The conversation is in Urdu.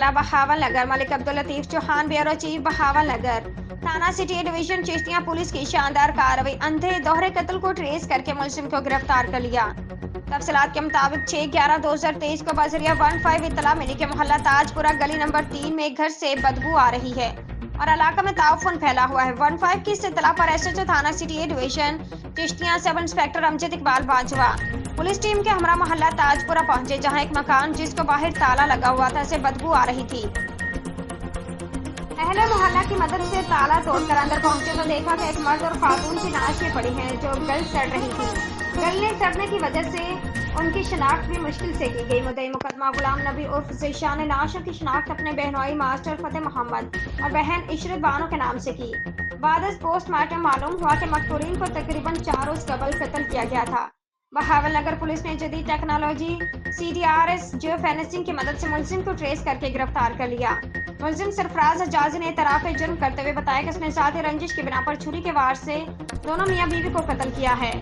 ضلع بہاول نگر ملک عبداللطیف چوہان بیورو چیف بہاول نگر تھانہ سٹی ڈویژن چشتیاں پولیس کی شاندار کارروائی اندھے دوہرے قتل کو ٹریس کر کے ملزم کو گرفتار کر لیا۔ تفصیلات کے مطابق 6/11/2023 کو بذریعہ 15 اطلاع ملی کہ محلہ تاج پورہ گلی نمبر 3 میں ایک گھر سے بدبو آ رہی ہے اور علاقہ میں تعفن پھیلا ہوا ہے۔ 15 کی اس اطلاع پر ایس ایچ او تھانہ city division Chishtian sub inspector Amjad Iqbal Bajwa police team کے ہمراہ محلہ تاج پورہ پہنچے، جہاں ایک مکان جس کو باہر تالا لگا ہوا تھا سے بدبو آ رہی تھی۔ اہل محلہ کی مدد سے تالا توڑ کر اندر پہنچے تو دیکھا کہ ایک مرد اور خاتون کی نعشیں پڑی ہیں جو گل سڑ رہی تھی۔ گلنے سڑنے کی وجہ سے ان کی شناخت بھی مشکل سے کی گئی۔ مدعی مقدمہ غلام نبی عرف ذیشان نے نعشوں کی شناخت اپنے بہنوئی ماسٹر فتح محمد اور بہن عشرت بانو کے نام سے کی۔ بعد از پوسٹ مارٹم معلوم ہوا کہ مقتولین کو تقریباً 4 روز قبل قتل کیا گیا تھا۔ بہاول نگر پولیس نے جدید ٹیکنالوجی CDRS جیو فینسنگ کی مدد سے ملزم کو ٹریس کر کے گرفتار کر لیا۔ ملزم سرفراز حجازی نے اعتراف جرم کرتے ہوئے بتایا کہ اس نے ذاتی رنجش کی بنا پر چھری کے وار سے دونوں میاں بیوی کو قتل کیا ہے۔